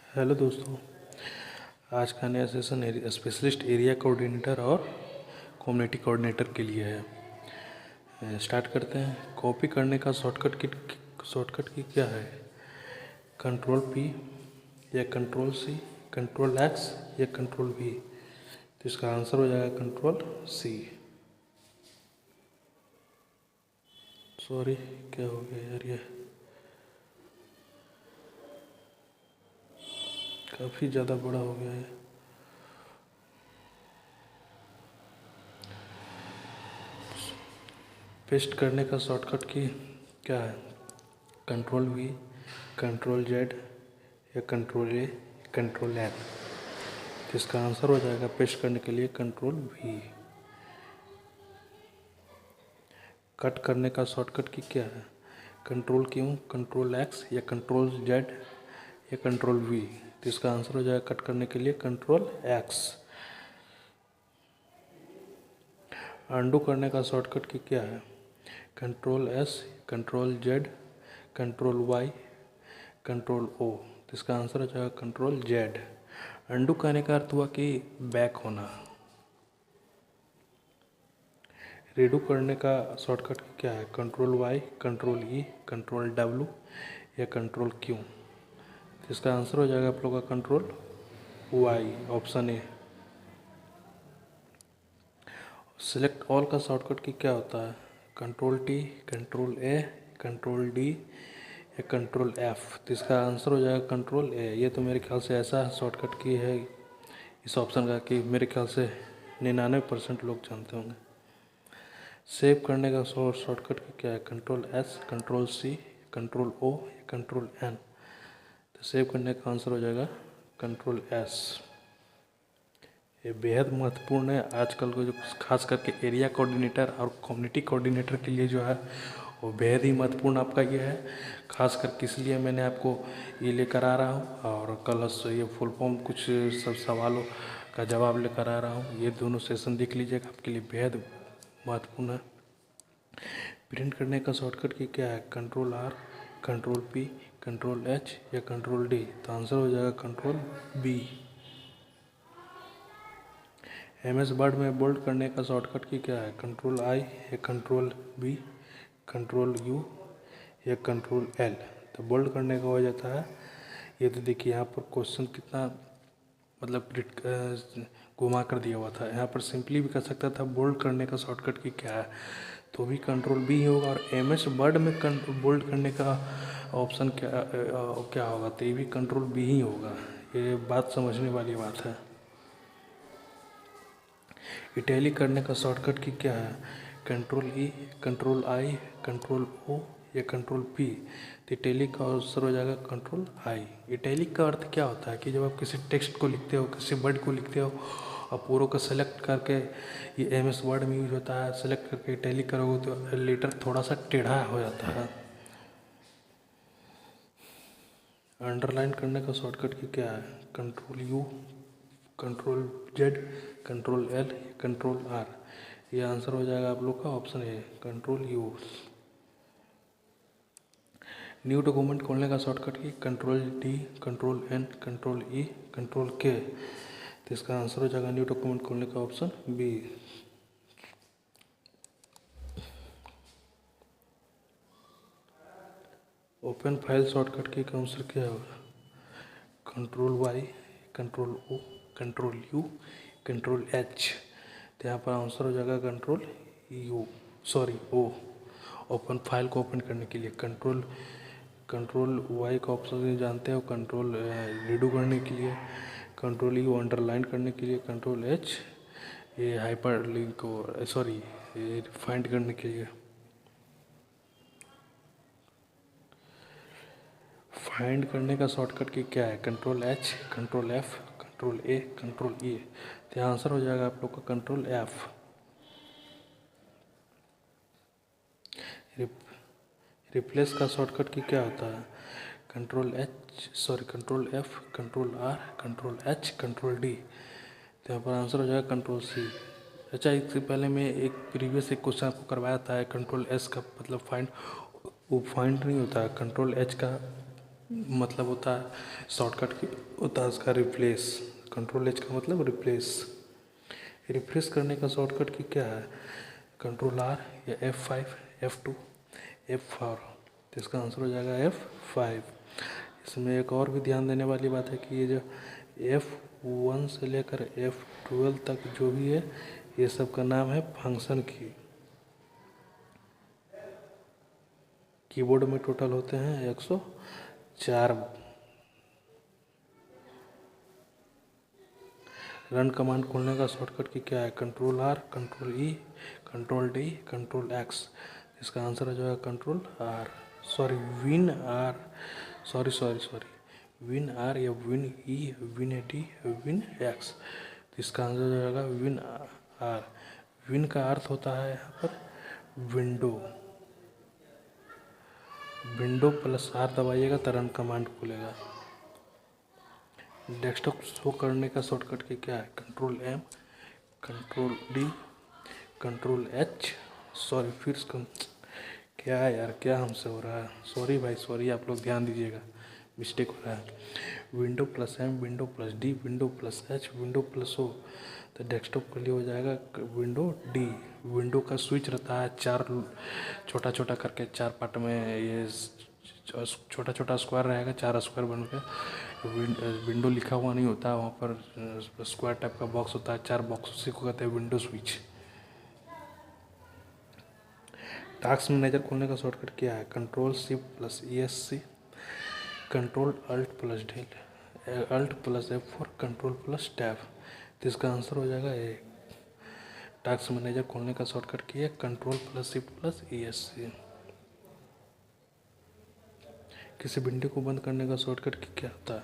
Hello दोस्तों, आज का नया सेशन स्पेशलिस्ट एरिया कोऑर्डिनेटर और कम्युनिटी कोऑर्डिनेटर के लिए है। स्टार्ट करते हैं। कॉपी करने का शॉर्टकट की क्या है? कंट्रोल पी या कंट्रोल सी, कंट्रोल एक्स या कंट्रोल वी। तो इसका आंसर हो जाएगा कंट्रोल सी। सॉरी, क्या हो गया यार, ये काफ़ी ज़्यादा बड़ा हो गया है। पेस्ट करने का शॉर्टकट की क्या है? कंट्रोल वी, कंट्रोल जेड या कंट्रोल ए, कंट्रोल एन। तो इसका आंसर हो जाएगा पेस्ट करने के लिए कंट्रोल वी। कट करने का शॉर्टकट की क्या है? कंट्रोल क्यू, कंट्रोल एक्स या कंट्रोल जेड या कंट्रोल वी। तो इसका आंसर हो जाएगा कट करने के लिए कंट्रोल एक्स। अंडू करने का शॉर्टकट की क्या है? Control S, control Z, control Y, control O. तो इसका आंसर हो जाएगा कंट्रोल जेड। अंडू करने का अर्थ हुआ कि बैक होना। रीडू करने का शॉर्टकट क्या है? Control Y, control E, control W या कंट्रोल क्यू। तो इसका आंसर हो जाएगा आप लोग का control Y, option A. Select all का शॉर्टकट की क्या होता है? Control T, control A, control D या कंट्रोल एफ। तो इसका आंसर हो जाएगा कंट्रोल ए। ये तो मेरे ख्याल से ऐसा शॉर्टकट की है इस ऑप्शन का कि मेरे ख्याल से 99% लोग जानते होंगे। सेव करने का शॉर्टकट क्या है? Control S, control C, control O या कंट्रोल एन। तो सेव करने का आंसर हो जाएगा कंट्रोल एस। ये बेहद महत्वपूर्ण है आजकल को, जो खास करके एरिया कोऑर्डिनेटर और कम्युनिटी कोऑर्डिनेटर के लिए जो है वो बेहद ही महत्वपूर्ण आपका ये है। खास करके इसलिए मैंने आपको ये लेकर आ रहा हूँ और कल से ये फुल फॉर्म कुछ सब सवालों का जवाब लेकर आ रहा हूँ। ये दोनों सेशन देख लीजिएगा, आपके लिए बेहद महत्वपूर्ण है। प्रिंट करने का शॉर्टकट की क्या है? Control R, control P, control H या कंट्रोल डी। तो आंसर हो जाएगा कंट्रोल बी। MS वर्ड में बोल्ड करने का शॉर्टकट की क्या है? कंट्रोल आई या कंट्रोल बी, कंट्रोल यू या कंट्रोल एल। तो बोल्ड करने का हो जाता है। ये तो देखिए यहाँ पर क्वेश्चन कितना मतलब घुमा कर दिया हुआ था। यहाँ पर सिंपली भी कर सकता था बोल्ड करने का शॉर्टकट की क्या है, तो भी कंट्रोल बी होगा। और MS वर्ड में बोल्ड करने का ऑप्शन क्या होगा, तो ये भी कंट्रोल बी ही होगा। ये बात समझने वाली बात है। इटैलिक करने का शॉर्टकट की क्या है? Control E, control I, control O या कंट्रोल पी। तो इटैलिक का आंसर हो जाएगा कंट्रोल आई। इटैलिक का अर्थ क्या होता है कि जब आप किसी टेक्स्ट को लिखते हो, किसी वर्ड को लिखते हो और पूरों को सेलेक्ट करके, ये MS वर्ड में यूज होता है, सेलेक्ट करके इटैलिक करोगे तो लेटर थोड़ा सा टेढ़ा हो जाता है। अंडरलाइन करने का शॉर्टकट की क्या है? Control U, control Z, control L, control R. ये आंसर हो जाएगा आप लोग का option A, control U. New document खोलने का शॉर्टकट की control D, control N, control E, control K. तो इसका आंसर हो जाएगा न्यू डॉक्यूमेंट खोलने का option B. Open file shortcut की आंसर क्या होगा? Control Y, control O, control U, control H. तो यहाँ पर आंसर हो जाएगा control U, sorry O. Open file को ओपन करने के लिए कंट्रोल वाई का ऑप्शन जानते हो, कंट्रोल रीडू करने के लिए, कंट्रोल यू अंडरलाइन करने के लिए, कंट्रोल एच ये हाइपर लिंक को सॉरी ये फाइंड करने के लिए। फाइंड करने का शॉर्टकट की क्या है? Control H, control F, control A, control E. तो आंसर हो जाएगा आप लोग का कंट्रोल एफ। रिप्लेस का शॉर्टकट की क्या होता है? Control F, control R, control H, control D. तो यहाँ पर आंसर हो जाएगा कंट्रोल सी। अच्छा, इससे पहले मैं एक प्रीवियस एक क्वेश्चन आपको करवाया था, कंट्रोल एस का मतलब फाइंड, वो फाइंड नहीं होता है। कंट्रोल एच का मतलब होता है शॉर्टकट की होता है उसका रिप्लेस। कंट्रोल एच का मतलब रिप्लेस। रिफ्रेश करने का शॉर्टकट की क्या है? कंट्रोल आर या F5, F2, F4। तो इसका आंसर हो जाएगा F5। इसमें एक और भी ध्यान देने वाली बात है कि ये जो F1 से लेकर F12 तक जो भी है ये सब का नाम है फंक्शन की। कीबोर्ड में टोटल होते हैं 104। रन कमांड खोलने का शॉर्टकट की क्या है? Control R, control E, control D, control X. इसका आंसर हो जाएगा control R. Sorry win R, sorry sorry sorry win R या win E, win D, win X. तो इसका आंसर हो जाएगा विन आर। विन का अर्थ होता है यहाँ पर विंडो। विंडो प्लस आर दबाइएगा तो रन कमांड खुलेगा। डेस्कटॉप शो करने का शॉर्टकट की क्या है? Control M, control D, control H. Sorry क्या है यार, क्या हमसे हो रहा है? सॉरी भाई सॉरी, आप लोग ध्यान दीजिएगा, मिस्टेक हो रहा है। Window plus M, window plus D, window plus H, window plus O. तो डेस्कटॉप के लिए हो जाएगा विंडो डी। विंडो का स्विच रहता है चार, छोटा छोटा करके चार पार्ट में, ये छोटा छोटा स्क्वायर रहेगा, चार स्क्वायर बन के। विंडो लिखा हुआ नहीं होता वहाँ पर, स्क्वायर टाइप का बॉक्स होता है, चार बॉक्स, उसी को कहते हैं विंडो स्विच। टास्क मैनेजर खोलने का शॉर्टकट क्या है? Control shift plus ESC, control alt plus del, alt plus F4, control plus tab. तो इसका आंसर हो जाएगा ए। टास्क मैनेजर खोलने का शॉर्टकट क्या है? Control plus shift plus ESC। किसी विंडो को बंद करने का शॉर्टकट क्या होता है?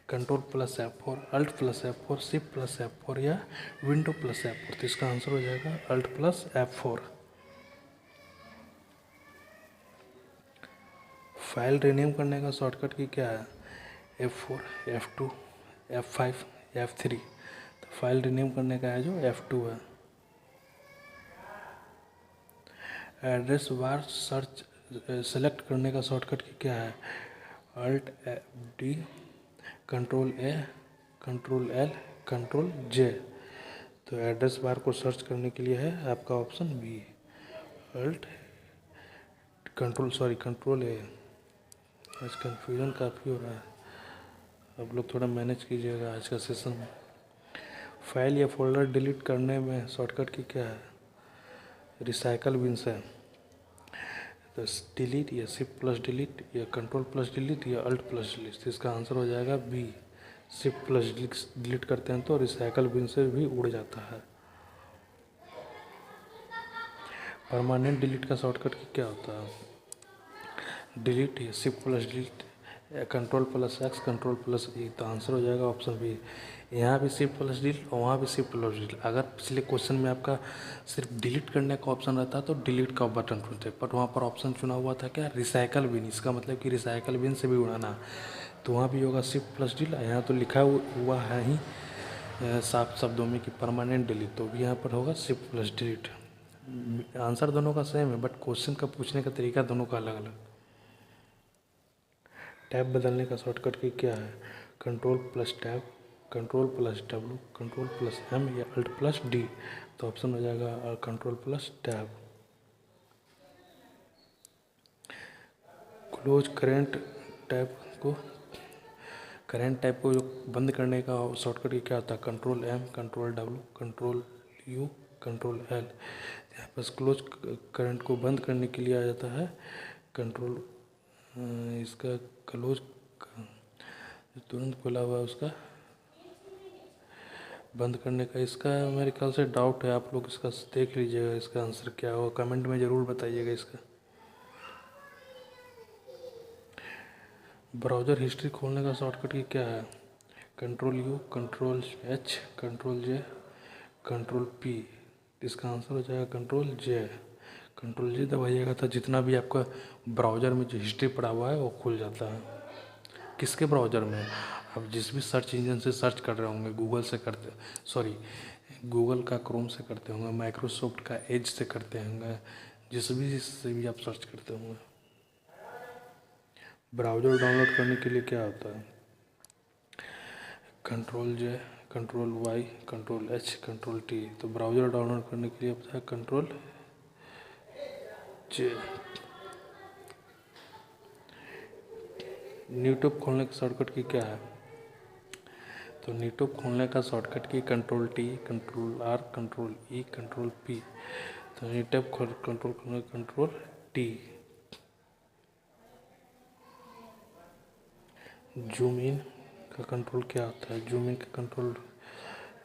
Control plus F4, alt plus F4, shift plus F4 या विंडो प्लस F4। तो इसका आंसर हो जाएगा alt plus F4। File rename करने का शॉर्टकट की क्या है? F4, F2, F5, F3। तो फाइल रीनेम करने का है जो F2 है। एड्रेस बार सर्च सेलेक्ट करने का शॉर्टकट की क्या है? Alt D, control A, control L, control J. तो एड्रेस बार को सर्च करने के लिए है आपका option B, alt control A. आज कन्फ्यूजन काफ़ी हो रहा है, आप लोग थोड़ा मैनेज कीजिएगा आज का सेशन में। फाइल या फोल्डर डिलीट करने में शॉर्टकट की क्या है? रिसाइकल बिन से। तो डिलीट या शिफ्ट प्लस डिलीट या कंट्रोल प्लस डिलीट या अल्ट प्लस डिलीट। तो इसका आंसर हो जाएगा बी, शिफ्ट प्लस डिलीट करते हैं तो रिसाइकल बिन से भी उड़ जाता है। परमानेंट डिलीट का शॉर्टकट क्या होता है? डिलीट या shift plus delete, control plus X, control plus E. तो आंसर हो जाएगा ऑप्शन बी। यहाँ भी शिफ्ट प्लस डिलीट और वहाँ भी शिफ्ट प्लस डिलीट। अगर पिछले क्वेश्चन में आपका सिर्फ डिलीट करने का ऑप्शन रहता तो डिलीट का बटन चुनते, बट वहाँ पर ऑप्शन चुना हुआ था क्या? Recycle bin. इसका मतलब कि रिसाइकल बिन से भी उड़ाना, तो वहाँ भी होगा शिफ्ट प्लस डिलीट। यहाँ तो लिखा हुआ है ही साफ शब्दों में कि परमानेंट डिलीट, तो भी यहाँ पर होगा शिफ्ट प्लस डिलीट। आंसर दोनों का सेम है, बट क्वेश्चन का पूछने का तरीका दोनों का अलग अलग। टैब बदलने का शॉर्टकट की क्या है? Control plus tab, control plus W, control plus M या अल्ट प्लस D। तो ऑप्शन हो जाएगा control plus tab. Close current tab को जो बंद करने का शॉर्टकट क्या होता है? Control M, control W, control U, control L। यहाँ पर क्लोज करंट को बंद करने के लिए आ जाता है कंट्रोल, इसका क्लोज तुरंत खुला हुआ उसका बंद करने का, इसका मेरे ख्याल से डाउट है, आप लोग इसका देख लीजिएगा, इसका आंसर क्या होगा कमेंट में ज़रूर बताइएगा इसका। ब्राउज़र हिस्ट्री खोलने का शॉर्टकट की क्या है? Control U, control H, control J, control P। इसका आंसर हो जाएगा कंट्रोल J। कंट्रोल J दबाइएगा तो जितना भी आपका ब्राउज़र में जो हिस्ट्री पड़ा हुआ है वो खुल जाता है। किसके ब्राउज़र में? आप जिस भी सर्च इंजन से सर्च कर रहे होंगे, गूगल से करते, सॉरी गूगल का क्रोम से करते होंगे, माइक्रोसॉफ्ट का एज से करते होंगे, जिस भी से भी आप सर्च करते होंगे। ब्राउज़र डाउनलोड करने के लिए क्या होता है? Control J, control Y, control H, control T। तो ब्राउज़र डाउनलोड करने के लिए होता है कंट्रोल J। यूट्यूब खोलने का शॉर्टकट की क्या है? तो यूट्यूब खोलने का शॉर्टकट की control T, control R, control E, control P। तो यूट्यूब कंट्रोल करने का कंट्रोल T। जूम इन का कंट्रोल क्या होता है? जूम इन का कंट्रोल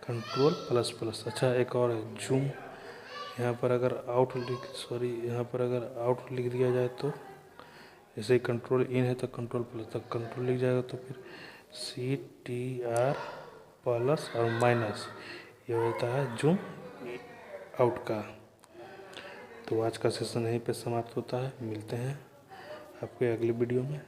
कंट्रोल प्लस प्लस। अच्छा, एक और है जूम। यहाँ पर अगर यहाँ पर अगर आउट लिख दिया जाए तो जैसे ही कंट्रोल इन है तो कंट्रोल प्लस, तब कंट्रोल लिख जाएगा तो फिर CTR प्लस और माइनस, ये होता है जूम आउट का। तो आज का सेशन यहीं पे समाप्त होता है। मिलते हैं आपके अगली वीडियो में।